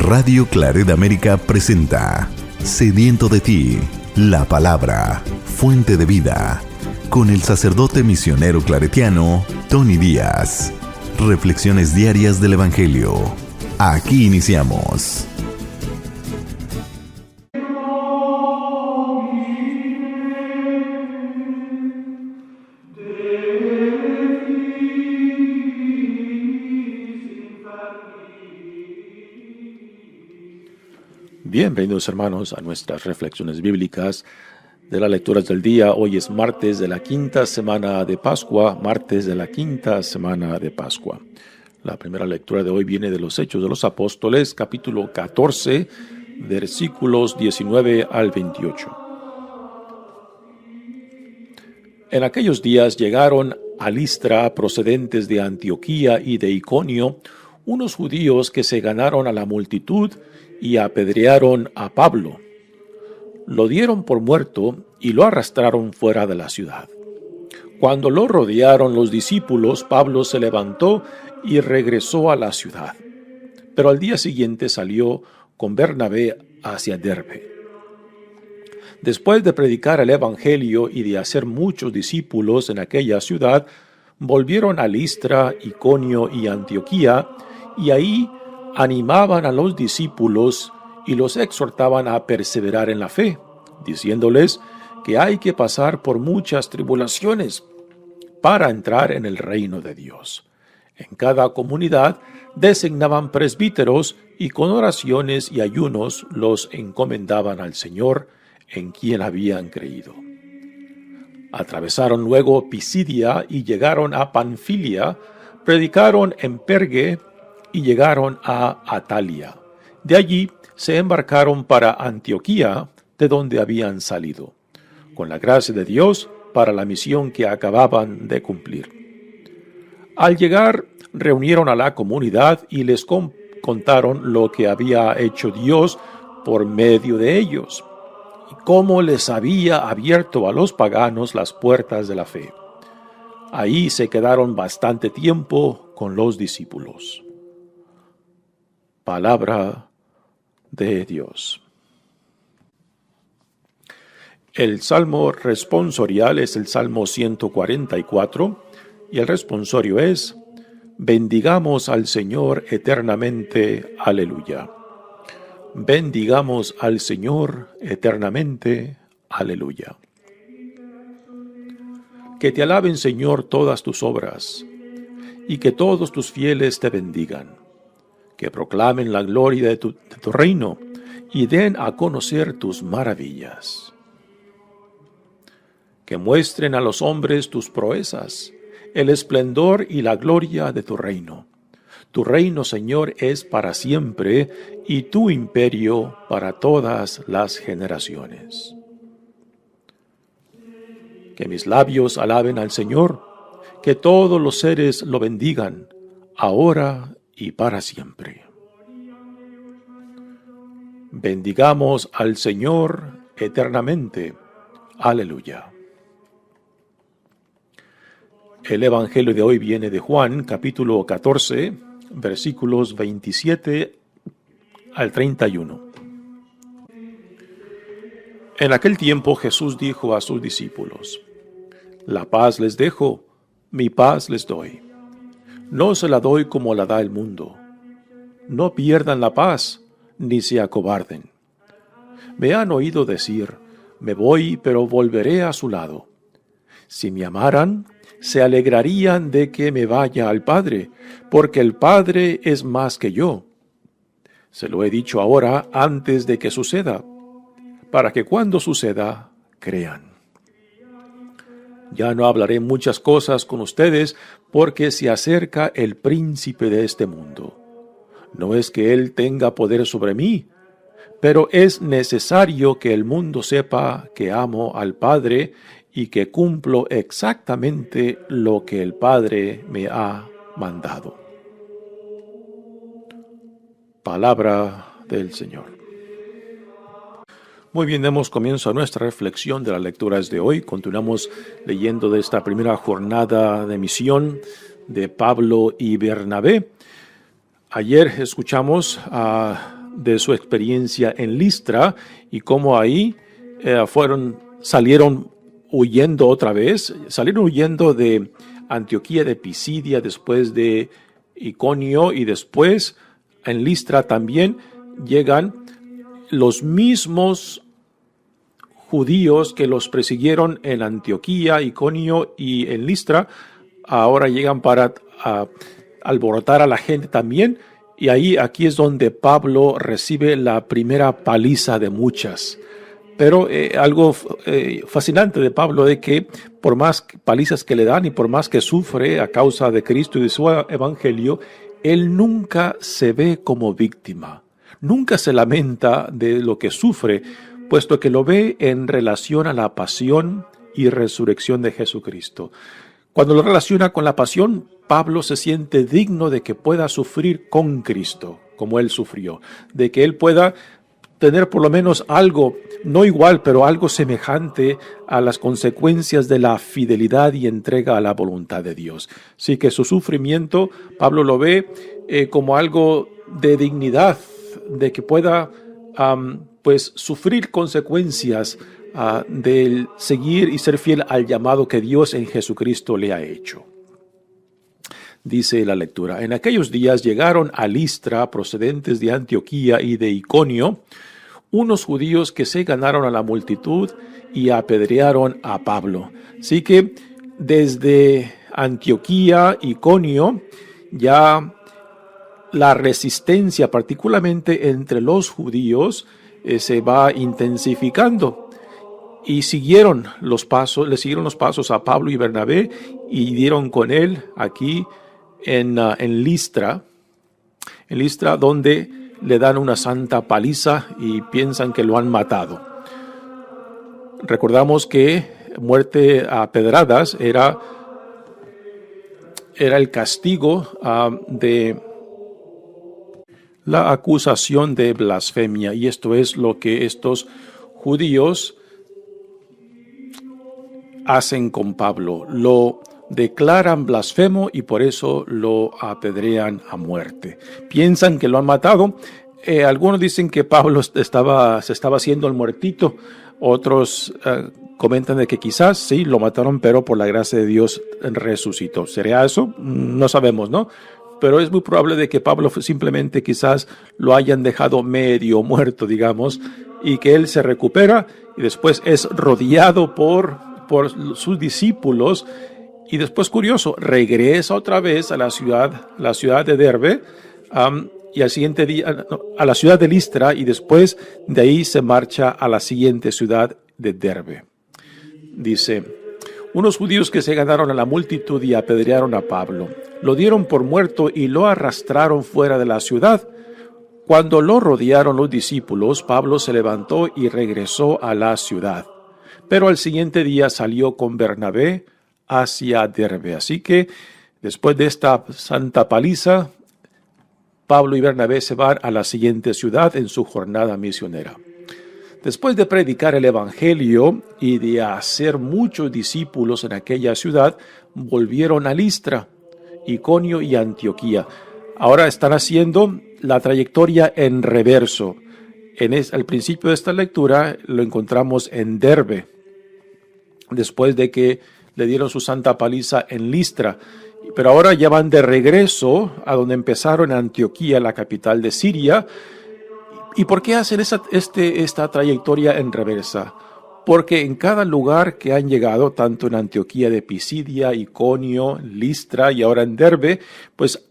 Radio Claret América presenta Sediento de ti, la palabra, fuente de vida, con el sacerdote misionero claretiano Tony Díaz. Reflexiones diarias del Evangelio. Aquí iniciamos. Bienvenidos, hermanos, a nuestras reflexiones bíblicas de las lecturas del día. Hoy es martes de la quinta semana de Pascua, La primera lectura de hoy viene de los Hechos de los Apóstoles, capítulo 14, versículos 19 al 28. En aquellos días llegaron a Listra, procedentes de Antioquía y de Iconio, unos judíos que se ganaron a la multitud y apedrearon a Pablo. Lo dieron por muerto y lo arrastraron fuera de la ciudad. Cuando lo rodearon los discípulos, Pablo se levantó y regresó a la ciudad. Pero al día siguiente salió con Bernabé hacia Derbe. Después de predicar el evangelio y de hacer muchos discípulos en aquella ciudad, volvieron a Listra, Iconio y Antioquía, y ahí animaban a los discípulos y los exhortaban a perseverar en la fe, diciéndoles que hay que pasar por muchas tribulaciones para entrar en el reino de Dios. En cada comunidad designaban presbíteros y con oraciones y ayunos los encomendaban al Señor en quien habían creído. Atravesaron luego Pisidia y llegaron a Panfilia, predicaron en Perge y llegaron a Atalia. De allí se embarcaron para Antioquía, de donde habían salido, con la gracia de Dios para la misión que acababan de cumplir. Al llegar, reunieron a la comunidad y les contaron lo que había hecho Dios por medio de ellos, y cómo les había abierto a los paganos las puertas de la fe. Ahí se quedaron bastante tiempo con los discípulos. Palabra de Dios. El salmo responsorial es el Salmo 144 y el responsorio es: bendigamos al Señor eternamente. Aleluya. Bendigamos al Señor eternamente. Aleluya. Que te alaben, Señor, todas tus obras, y que todos tus fieles te bendigan. Que proclamen la gloria de tu reino y den a conocer tus maravillas. Que muestren a los hombres tus proezas, el esplendor y la gloria de tu reino. Tu reino, Señor, es para siempre y tu imperio para todas las generaciones. Que mis labios alaben al Señor, que todos los seres lo bendigan, ahora y para siempre. Bendigamos al Señor eternamente. Aleluya. El Evangelio de hoy viene de Juan, capítulo 14, versículos 27 al 31. En aquel tiempo Jesús dijo a sus discípulos: la paz les dejo, mi paz les doy. No se la doy como la da el mundo. No pierdan la paz, ni se acobarden. Me han oído decir: me voy, pero volveré a su lado. Si me amaran, se alegrarían de que me vaya al Padre, porque el Padre es más que yo. Se lo he dicho ahora antes de que suceda, para que cuando suceda, crean. Ya no hablaré muchas cosas con ustedes, porque se acerca el príncipe de este mundo. No es que él tenga poder sobre mí, pero es necesario que el mundo sepa que amo al Padre y que cumplo exactamente lo que el Padre me ha mandado. Palabra del Señor. Muy bien, demos comienzo a nuestra reflexión de las lecturas de hoy. Continuamos leyendo de esta primera jornada de misión de Pablo y Bernabé. Ayer escuchamos de su experiencia en Listra y cómo ahí salieron huyendo otra vez, salieron huyendo de Antioquía de Pisidia, después de Iconio, y después en Listra también llegan los mismos judíos que los persiguieron en Antioquía, Iconio y en Listra. Ahora llegan para alborotar a la gente también, y aquí es donde Pablo recibe la primera paliza de muchas. Pero algo fascinante de Pablo es que por más palizas que le dan y por más que sufre a causa de Cristo y de su evangelio, él nunca se ve como víctima, nunca se lamenta de lo que sufre, puesto que lo ve en relación a la pasión y resurrección de Jesucristo. Cuando lo relaciona con la pasión, Pablo se siente digno de que pueda sufrir con Cristo, como él sufrió, de que él pueda tener por lo menos algo, no igual, pero algo semejante a las consecuencias de la fidelidad y entrega a la voluntad de Dios. Así que su sufrimiento, Pablo lo ve como algo de dignidad, de que pueda pues sufrir consecuencias del seguir y ser fiel al llamado que Dios en Jesucristo le ha hecho. Dice la lectura: en aquellos días llegaron a Listra, procedentes de Antioquía y de Iconio, unos judíos que se ganaron a la multitud y apedrearon a Pablo. Así que desde Antioquía, Iconio, ya la resistencia, particularmente entre los judíos, se va intensificando. Y le siguieron los pasos a Pablo y Bernabé y dieron con él aquí en Listra, donde le dan una santa paliza y piensan que lo han matado. Recordamos que muerte a pedradas era el castigo de la acusación de blasfemia, y esto es lo que estos judíos hacen con Pablo. Lo declaran blasfemo y por eso lo apedrean a muerte. Piensan que lo han matado. Algunos dicen que Pablo se estaba haciendo el muertito. Otros comentan de que quizás sí lo mataron, pero por la gracia de Dios resucitó. ¿Sería eso? No sabemos, ¿no? Pero es muy probable de que Pablo simplemente quizás lo hayan dejado medio muerto, digamos, y que él se recupera y después es rodeado por sus discípulos. Y después, curioso, regresa otra vez a la ciudad de Derbe, y al siguiente día a la ciudad de Listra, y después de ahí se marcha a la siguiente ciudad de Derbe. Dice: unos judíos que se ganaron a la multitud y apedrearon a Pablo, lo dieron por muerto y lo arrastraron fuera de la ciudad. Cuando lo rodearon los discípulos, Pablo se levantó y regresó a la ciudad. Pero al siguiente día salió con Bernabé hacia Derbe. Así que después de esta santa paliza, Pablo y Bernabé se van a la siguiente ciudad en su jornada misionera. Después de predicar el evangelio y de hacer muchos discípulos en aquella ciudad, volvieron a Listra, Iconio y Antioquía. Ahora están haciendo la trayectoria en reverso. Al principio de esta lectura lo encontramos en Derbe, después de que le dieron su santa paliza en Listra. Pero ahora ya van de regreso a donde empezaron, en Antioquía, la capital de Siria. ¿Y por qué hacen esta trayectoria en reversa? Porque en cada lugar que han llegado, tanto en Antioquía de Pisidia, Iconio, Listra y ahora en Derbe, pues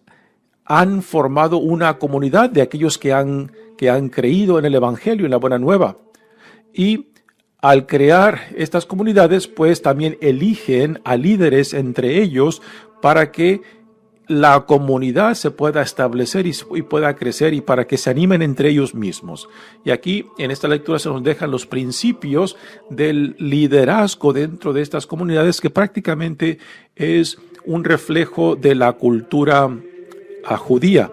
han formado una comunidad de aquellos que han creído en el Evangelio, en la Buena Nueva. Y al crear estas comunidades, pues también eligen a líderes entre ellos para que la comunidad se pueda establecer y pueda crecer, y para que se animen entre ellos mismos. Y aquí en esta lectura se nos dejan los principios del liderazgo dentro de estas comunidades, que prácticamente es un reflejo de la cultura judía,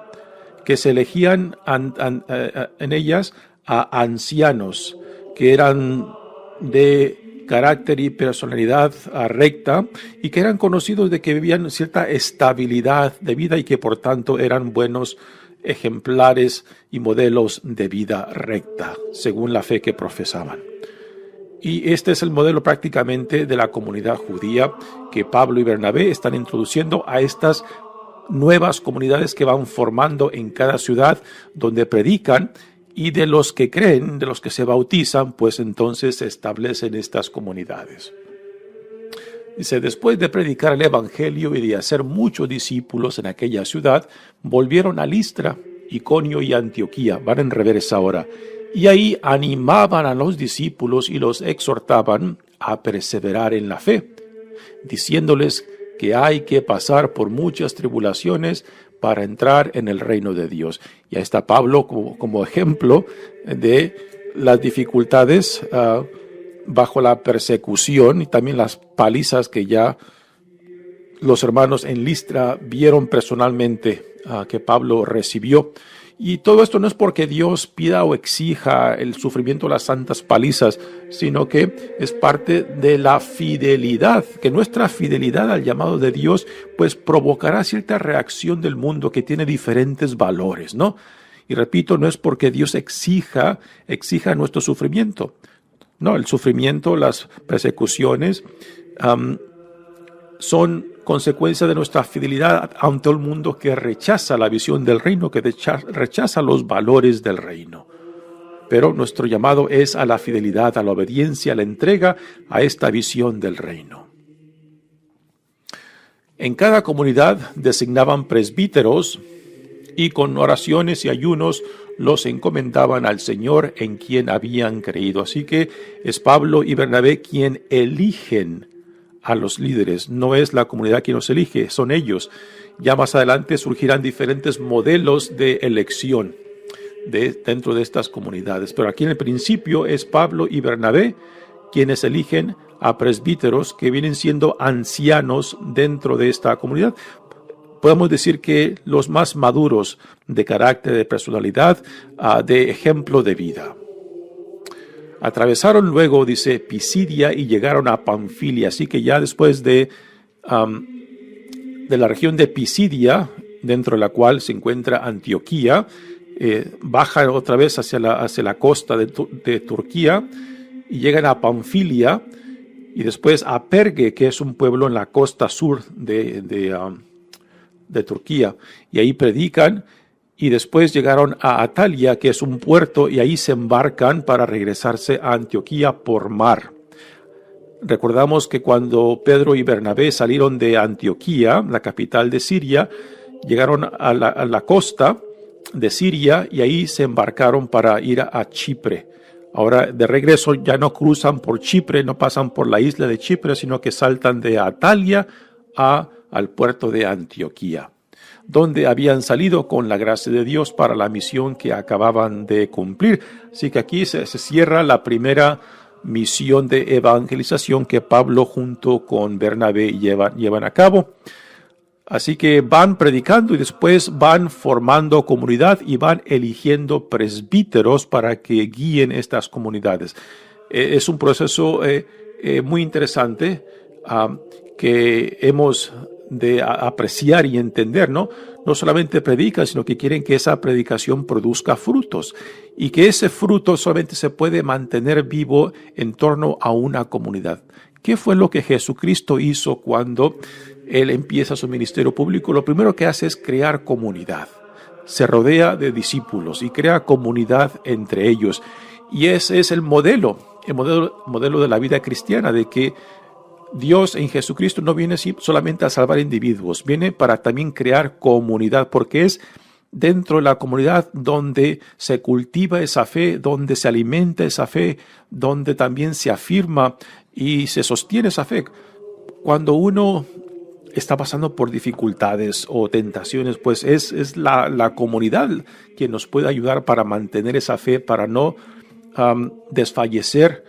que se elegían en ellas a ancianos que eran de carácter y personalidad recta, y que eran conocidos de que vivían cierta estabilidad de vida y que por tanto eran buenos ejemplares y modelos de vida recta, según la fe que profesaban. Y este es el modelo prácticamente de la comunidad judía que Pablo y Bernabé están introduciendo a estas nuevas comunidades que van formando en cada ciudad donde predican, y de los que creen, de los que se bautizan, pues entonces se establecen estas comunidades. Dice, después de predicar el evangelio y de hacer muchos discípulos en aquella ciudad, volvieron a Listra, Iconio y Antioquía, van en reversa ahora, y ahí animaban a los discípulos y los exhortaban a perseverar en la fe, diciéndoles que hay que pasar por muchas tribulaciones para entrar en el reino de Dios. Y ahí está Pablo como ejemplo de las dificultades bajo la persecución y también las palizas que ya los hermanos en Listra vieron personalmente que Pablo recibió. Y todo esto no es porque Dios pida o exija el sufrimiento de las santas palizas, sino que es parte de la fidelidad, que nuestra fidelidad al llamado de Dios pues provocará cierta reacción del mundo que tiene diferentes valores, ¿no? Y repito, no es porque Dios exija nuestro sufrimiento. No, el sufrimiento, las persecuciones son consecuencia de nuestra fidelidad ante el mundo que rechaza la visión del reino, que rechaza los valores del reino. Pero nuestro llamado es a la fidelidad, a la obediencia, a la entrega a esta visión del reino. En cada comunidad designaban presbíteros y con oraciones y ayunos los encomendaban al Señor en quien habían creído. Así que es Pablo y Bernabé quien eligen a los líderes, no es la comunidad quien los elige, son ellos. Ya más adelante surgirán diferentes modelos de elección dentro de estas comunidades, pero aquí en el principio es Pablo y Bernabé quienes eligen a presbíteros que vienen siendo ancianos dentro de esta comunidad. Podemos decir que los más maduros de carácter, de personalidad, de ejemplo de vida. Atravesaron luego, dice, Pisidia y llegaron a Panfilia. Así que ya después de la región de Pisidia, dentro de la cual se encuentra Antioquía, bajan otra vez hacia la costa de Turquía y llegan a Panfilia y después a Pergue, que es un pueblo en la costa sur de Turquía. Y ahí predican. Y después llegaron a Atalia, que es un puerto, y ahí se embarcan para regresarse a Antioquía por mar. Recordamos que cuando Pedro y Bernabé salieron de Antioquía, la capital de Siria, llegaron a la costa de Siria y ahí se embarcaron para ir a Chipre. Ahora de regreso ya no cruzan por Chipre, no pasan por la isla de Chipre, sino que saltan de Atalia al puerto de Antioquía, donde habían salido con la gracia de Dios para la misión que acababan de cumplir. Así que aquí se cierra la primera misión de evangelización que Pablo junto con Bernabé llevan a cabo. Así que van predicando y después van formando comunidad y van eligiendo presbíteros para que guíen estas comunidades. Es un proceso muy interesante que hemos de apreciar y entender, ¿no? No solamente predican, sino que quieren que esa predicación produzca frutos y que ese fruto solamente se puede mantener vivo en torno a una comunidad. ¿Qué fue lo que Jesucristo hizo cuando Él empieza su ministerio público? Lo primero que hace es crear comunidad. Se rodea de discípulos y crea comunidad entre ellos. Y ese es el modelo de la vida cristiana, de que Dios en Jesucristo no viene solamente a salvar individuos, viene para también crear comunidad, porque es dentro de la comunidad donde se cultiva esa fe, donde se alimenta esa fe, donde también se afirma y se sostiene esa fe. Cuando uno está pasando por dificultades o tentaciones, pues es la comunidad quien nos puede ayudar para mantener esa fe, para no desfallecer,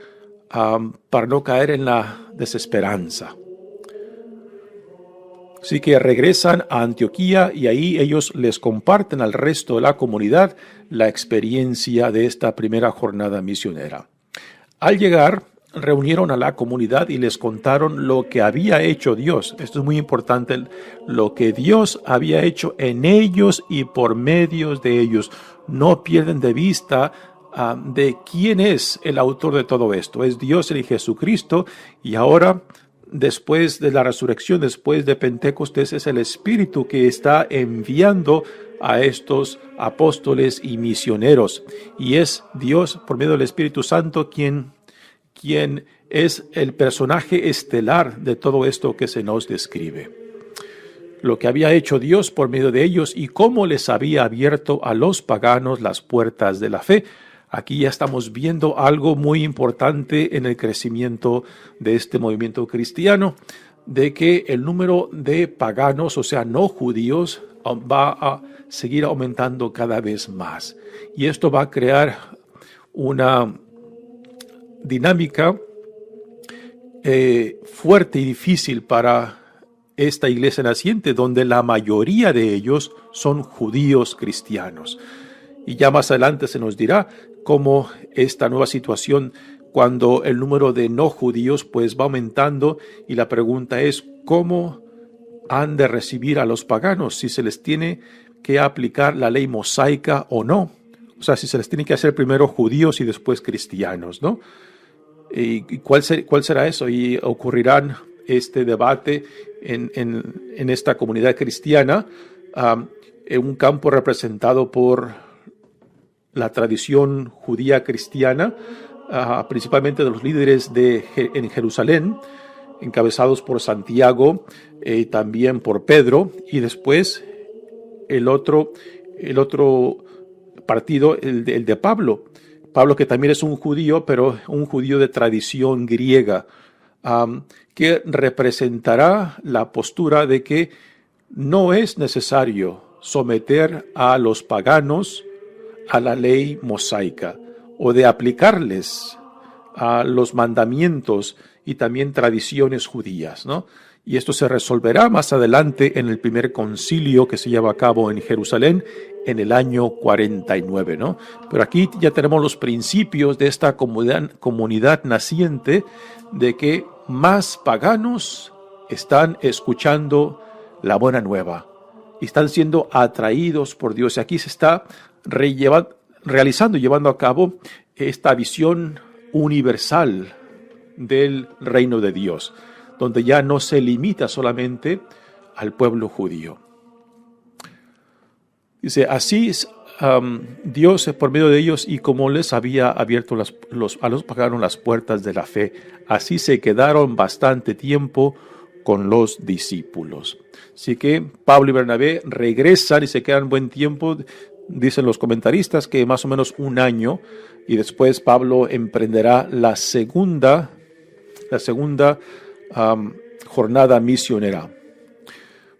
para no caer en la desesperanza. Así que regresan a Antioquía y ahí ellos les comparten al resto de la comunidad la experiencia de esta primera jornada misionera. Al llegar reunieron a la comunidad y les contaron lo que había hecho Dios. Esto es muy importante, lo que Dios había hecho en ellos y por medio de ellos. No pierden de vista de quién es el autor de todo esto. Es Dios en Jesucristo, y ahora, después de la resurrección, después de Pentecostés, es el Espíritu que está enviando a estos apóstoles y misioneros. Y es Dios, por medio del Espíritu Santo, quien es el personaje estelar de todo esto que se nos describe. Lo que había hecho Dios por medio de ellos y cómo les había abierto a los paganos las puertas de la fe. Aquí ya estamos viendo algo muy importante en el crecimiento de este movimiento cristiano, de que el número de paganos, o sea, no judíos, va a seguir aumentando cada vez más. Y esto va a crear una dinámica fuerte y difícil para esta iglesia naciente, donde la mayoría de ellos son judíos cristianos. Y ya más adelante se nos dirá cómo esta nueva situación, cuando el número de no judíos pues va aumentando, y la pregunta es cómo han de recibir a los paganos, si se les tiene que aplicar la ley mosaica o no. O sea, si se les tiene que hacer primero judíos y después cristianos, ¿no? ¿Y cuál será eso? Y ocurrirán este debate en esta comunidad cristiana, en un campo representado por la tradición judía cristiana, principalmente de los líderes en Jerusalén, encabezados por Santiago, también por Pedro, y después el otro partido, el de Pablo. Pablo, que también es un judío, pero un judío de tradición griega, que representará la postura de que no es necesario someter a los paganos a la ley mosaica, o de aplicarles a los mandamientos y también tradiciones judías, ¿no? Y esto se resolverá más adelante en el primer concilio que se lleva a cabo en Jerusalén en el año 49, ¿no? Pero aquí ya tenemos los principios de esta comunidad naciente, de que más paganos están escuchando la buena nueva y están siendo atraídos por Dios. Y aquí se está llevando a cabo esta visión universal del reino de Dios, donde ya no se limita solamente al pueblo judío. Dice, así Dios por medio de ellos, y como les había abierto a los paganos las puertas de la fe, así se quedaron bastante tiempo con los discípulos. Así que Pablo y Bernabé regresan y se quedan buen tiempo. Dicen los comentaristas que más o menos un año, y después Pablo emprenderá la segunda jornada misionera.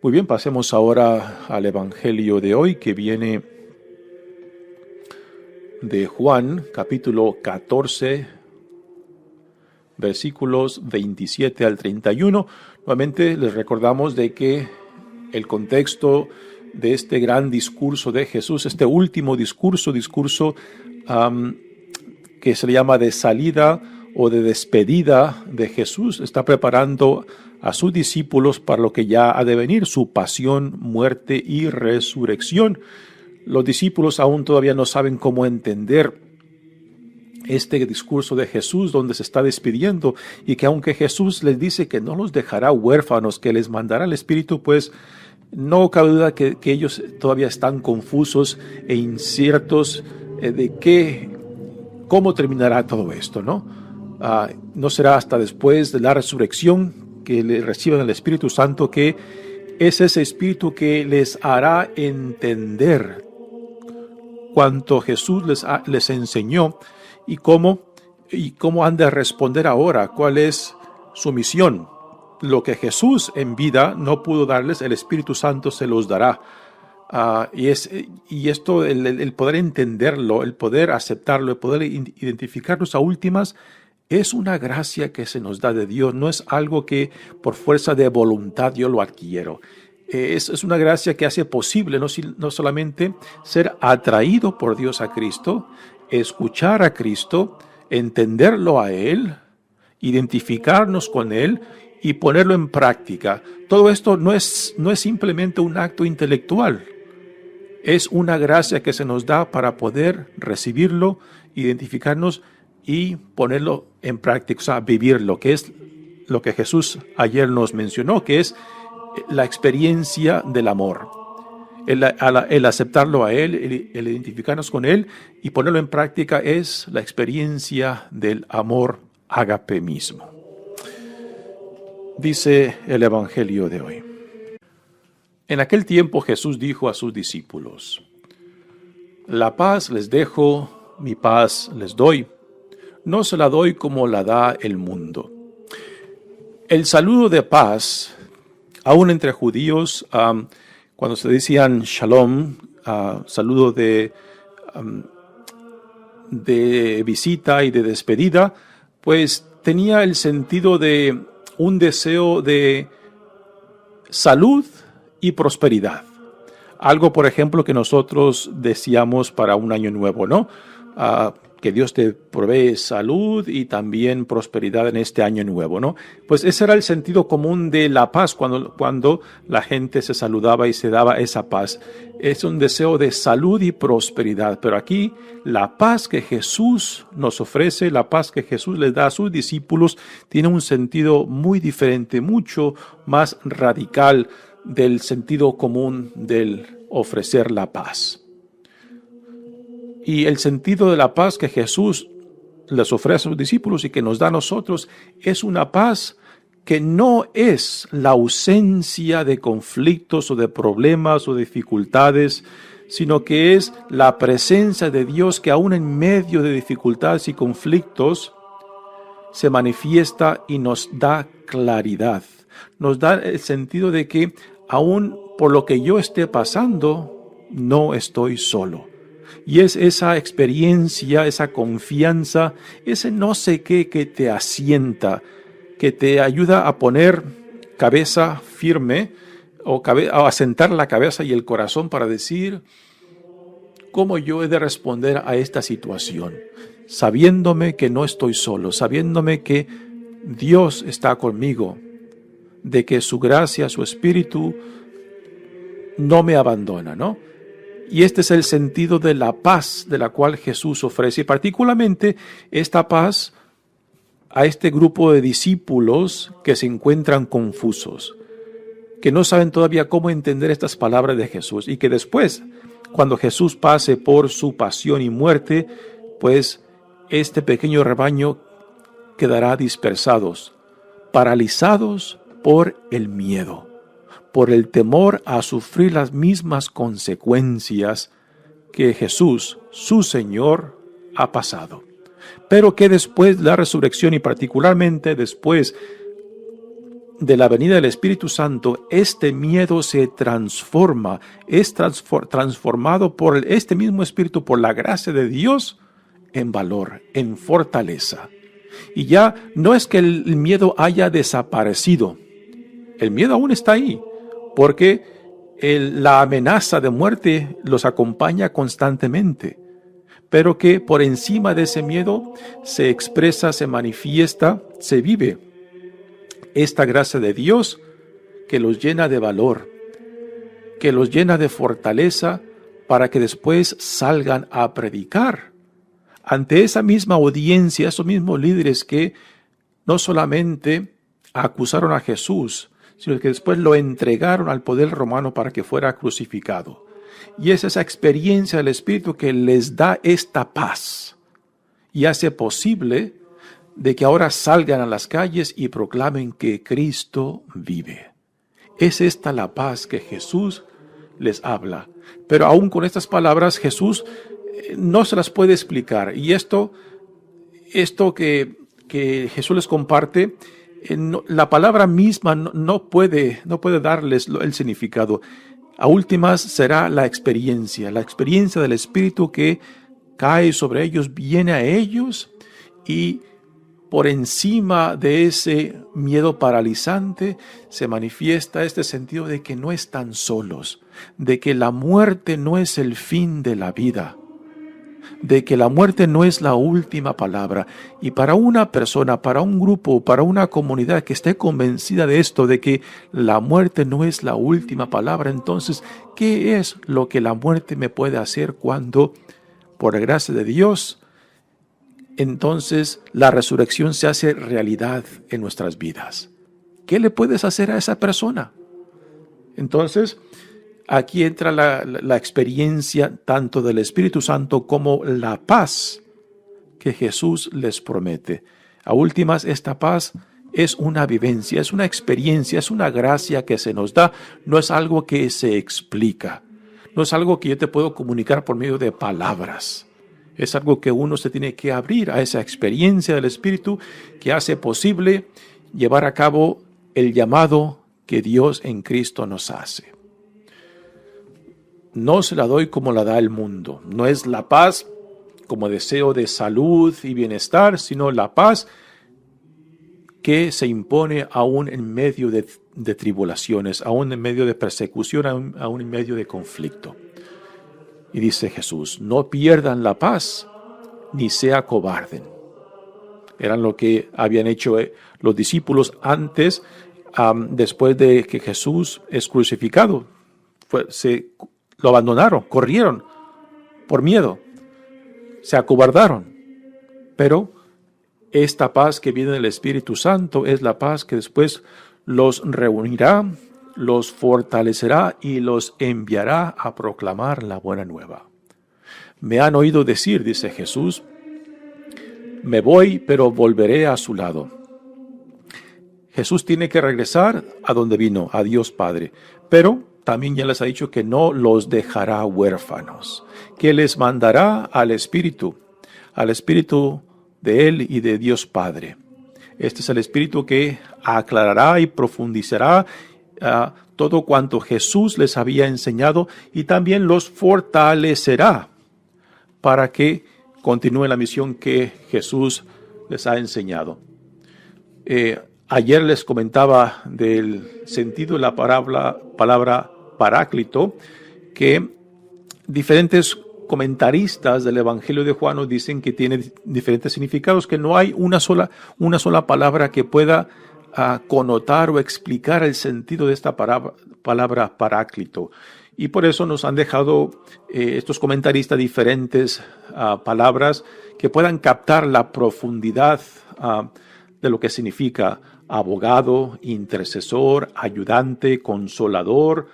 Muy bien, pasemos ahora al Evangelio de hoy, que viene de Juan, capítulo 14, versículos 27 al 31. Nuevamente les recordamos de que el contexto de este gran discurso de Jesús, este último discurso que se le llama de salida o de despedida de Jesús, está preparando a sus discípulos para lo que ya ha de venir, su pasión, muerte y resurrección. Los discípulos aún todavía no saben cómo entender este discurso de Jesús, donde se está despidiendo, y que aunque Jesús les dice que no los dejará huérfanos, que les mandará el Espíritu, pues no cabe duda que ellos todavía están confusos e inciertos de cómo terminará todo esto, ¿no? No será hasta después de la resurrección que le reciban el Espíritu Santo, que es ese Espíritu que les hará entender cuanto Jesús les enseñó y cómo han de responder ahora, cuál es su misión. Lo que Jesús en vida no pudo darles, el Espíritu Santo se los dará. Y esto, el poder entenderlo, el poder aceptarlo, el poder identificarlos a últimas, es una gracia que se nos da de Dios. No es algo que por fuerza de voluntad yo lo adquiero. Es una gracia que hace posible no solamente ser atraído por Dios a Cristo, escuchar a Cristo, entenderlo a Él identificarnos con Él y ponerlo en práctica. Todo esto no es simplemente un acto intelectual. Es una gracia que se nos da para poder recibirlo, identificarnos y ponerlo en práctica, o sea, vivirlo, que es lo que Jesús ayer nos mencionó, que es la experiencia del amor. El aceptarlo a Él, el identificarnos con Él y ponerlo en práctica es la experiencia del amor ágape mismo. Dice el Evangelio de hoy. En aquel tiempo Jesús dijo a sus discípulos: La paz les dejo, mi paz les doy. No se la doy como la da el mundo. El saludo de paz, aún entre judíos, cuando se decían shalom, saludo de visita y de despedida, pues tenía el sentido de un deseo de salud y prosperidad. Algo, por ejemplo, que nosotros deseamos para un año nuevo, ¿no? Que Dios te provee salud y también prosperidad en este año nuevo, ¿no? Pues ese era el sentido común de la paz cuando la gente se saludaba y se daba esa paz. Es un deseo de salud y prosperidad, pero aquí la paz que Jesús nos ofrece, la paz que Jesús les da a sus discípulos, tiene un sentido muy diferente, mucho más radical del sentido común del ofrecer la paz. Y el sentido de la paz que Jesús les ofrece a sus discípulos y que nos da a nosotros es una paz que no es la ausencia de conflictos o de problemas o dificultades, sino que es la presencia de Dios que aún en medio de dificultades y conflictos se manifiesta y nos da claridad. Nos da el sentido de que aún por lo que yo esté pasando, no estoy solo. Y es esa experiencia, esa confianza, ese no sé qué que te asienta, que te ayuda a poner cabeza firme o a asentar la cabeza y el corazón para decir cómo yo he de responder a esta situación, sabiéndome que no estoy solo, sabiéndome que Dios está conmigo, de que su gracia, su espíritu no me abandona, ¿no? Y este es el sentido de la paz de la cual Jesús ofrece, y particularmente esta paz a este grupo de discípulos que se encuentran confusos, que no saben todavía cómo entender estas palabras de Jesús, y que después, cuando Jesús pase por su pasión y muerte, pues este pequeño rebaño quedará dispersados, paralizados por el miedo, por el temor a sufrir las mismas consecuencias que Jesús, su Señor, ha pasado. Pero que después de la resurrección y particularmente después de la venida del Espíritu Santo, este miedo se transforma, es transformado por este mismo Espíritu, por la gracia de Dios, en valor, en fortaleza. Y ya no es que el miedo haya desaparecido, el miedo aún está ahí, porque la amenaza de muerte los acompaña constantemente, pero que por encima de ese miedo se expresa, se manifiesta, se vive esta gracia de Dios que los llena de valor, que los llena de fortaleza para que después salgan a predicar ante esa misma audiencia, esos mismos líderes que no solamente acusaron a Jesús, sino que después lo entregaron al poder romano para que fuera crucificado. Y es esa experiencia del Espíritu que les da esta paz y hace posible de que ahora salgan a las calles y proclamen que Cristo vive. Es esta la paz que Jesús les habla. Pero aún con estas palabras Jesús no se las puede explicar. Y esto que Jesús les comparte, la palabra misma no puede darles el significado. A últimas será la experiencia del Espíritu que cae sobre ellos, viene a ellos y por encima de ese miedo paralizante se manifiesta este sentido de que no están solos, de que la muerte no es el fin de la vida, de que la muerte no es la última palabra. Y para una persona, para un grupo, para una comunidad que esté convencida de esto, de que la muerte no es la última palabra, entonces, ¿qué es lo que la muerte me puede hacer cuando, por la gracia de Dios, entonces la resurrección se hace realidad en nuestras vidas? ¿Qué le puedes hacer a esa persona? Entonces, aquí entra la experiencia tanto del Espíritu Santo como la paz que Jesús les promete. A últimas, esta paz es una vivencia, es una experiencia, es una gracia que se nos da, no es algo que se explica, no es algo que yo te puedo comunicar por medio de palabras. Es algo que uno se tiene que abrir a esa experiencia del Espíritu que hace posible llevar a cabo el llamado que Dios en Cristo nos hace. No se la doy como la da el mundo. No es la paz como deseo de salud y bienestar, sino la paz que se impone aún en medio de tribulaciones, aún en medio de persecución, aún en medio de conflicto. Y dice Jesús, no pierdan la paz, ni se acobarden. Eran lo que habían hecho los discípulos antes, después de que Jesús es crucificado. Lo abandonaron, corrieron por miedo, se acobardaron. Pero esta paz que viene del Espíritu Santo es la paz que después los reunirá, los fortalecerá y los enviará a proclamar la buena nueva. Me han oído decir, dice Jesús, me voy, pero volveré a su lado. Jesús tiene que regresar a donde vino, a Dios Padre, pero también ya les ha dicho que no los dejará huérfanos, que les mandará al Espíritu de Él y de Dios Padre. Este es el Espíritu que aclarará y profundizará todo cuanto Jesús les había enseñado y también los fortalecerá para que continúen la misión que Jesús les ha enseñado. Ayer les comentaba del sentido de la palabra paráclito, que diferentes comentaristas del Evangelio de Juan nos dicen que tiene diferentes significados, que no hay una sola palabra que pueda connotar o explicar el sentido de esta palabra paráclito. Y por eso nos han dejado estos comentaristas diferentes palabras que puedan captar la profundidad de lo que significa abogado, intercesor, ayudante, consolador,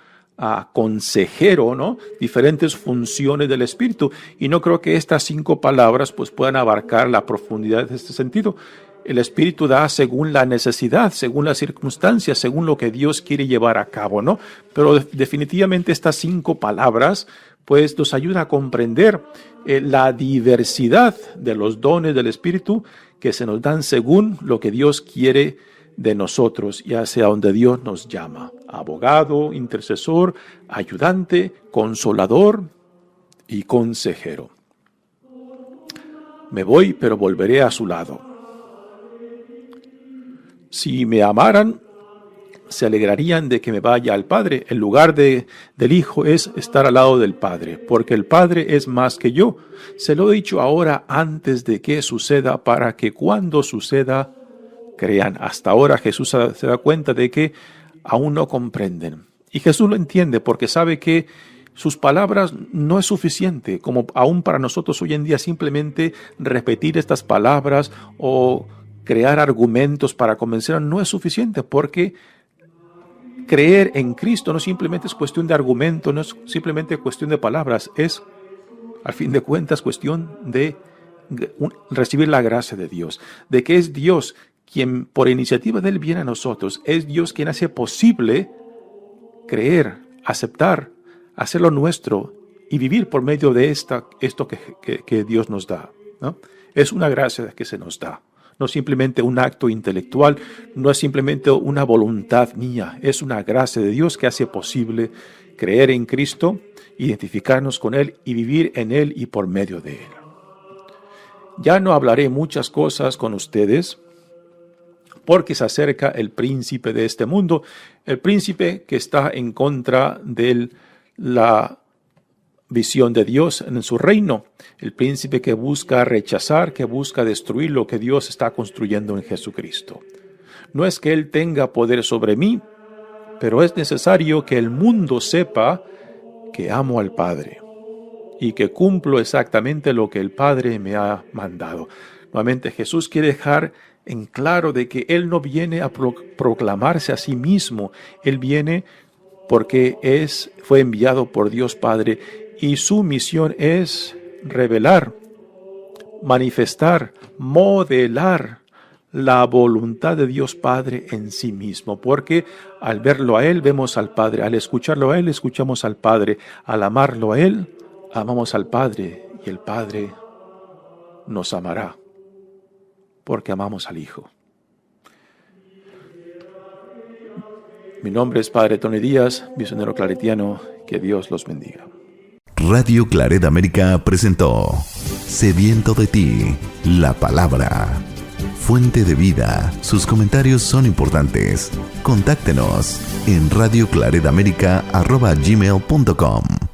consejero, ¿no? Diferentes funciones del Espíritu. Y no creo que estas 5 palabras pues puedan abarcar la profundidad de este sentido. El Espíritu da según la necesidad, según las circunstancias, según lo que Dios quiere llevar a cabo, ¿no? Pero definitivamente estas 5 palabras pues nos ayudan a comprender la diversidad de los dones del Espíritu que se nos dan según lo que Dios quiere de nosotros y hacia donde Dios nos llama. Abogado, intercesor, ayudante, consolador y consejero. Me voy, pero volveré a su lado. Si me amaran, se alegrarían de que me vaya al Padre. El lugar del Hijo es estar al lado del Padre, porque el Padre es más que yo. Se lo he dicho ahora antes de que suceda, para que cuando suceda, crean. Hasta ahora Jesús se da cuenta de que aún no comprenden. Y Jesús lo entiende porque sabe que sus palabras no es suficiente, como aún para nosotros hoy en día simplemente repetir estas palabras o crear argumentos para convencer no es suficiente, porque creer en Cristo no simplemente es cuestión de argumento, no es simplemente cuestión de palabras, es al fin de cuentas cuestión de recibir la gracia de Dios, de que es Dios quien por iniciativa de Él viene a nosotros, es Dios quien hace posible creer, aceptar, hacerlo nuestro y vivir por medio de esto que Dios nos da, ¿no? Es una gracia que se nos da, no simplemente un acto intelectual, no es simplemente una voluntad mía, es una gracia de Dios que hace posible creer en Cristo, identificarnos con Él y vivir en Él y por medio de Él. Ya no hablaré muchas cosas con ustedes, porque se acerca el príncipe de este mundo, el príncipe que está en contra de la visión de Dios en su reino. El príncipe que busca rechazar, que busca destruir lo que Dios está construyendo en Jesucristo. No es que Él tenga poder sobre mí, pero es necesario que el mundo sepa que amo al Padre y que cumplo exactamente lo que el Padre me ha mandado. Nuevamente, Jesús quiere dejar en claro de que Él no viene a proclamarse a sí mismo. Él viene porque fue enviado por Dios Padre y su misión es revelar, manifestar, modelar la voluntad de Dios Padre en sí mismo, porque al verlo a Él vemos al Padre, al escucharlo a Él escuchamos al Padre, al amarlo a Él amamos al Padre y el Padre nos amará porque amamos al Hijo. Mi nombre es Padre Tony Díaz, misionero claretiano. Que Dios los bendiga. Radio Claret América presentó Sediento de ti, la palabra. Fuente de vida. Sus comentarios son importantes. Contáctenos en radioclaretamerica@gmail.com.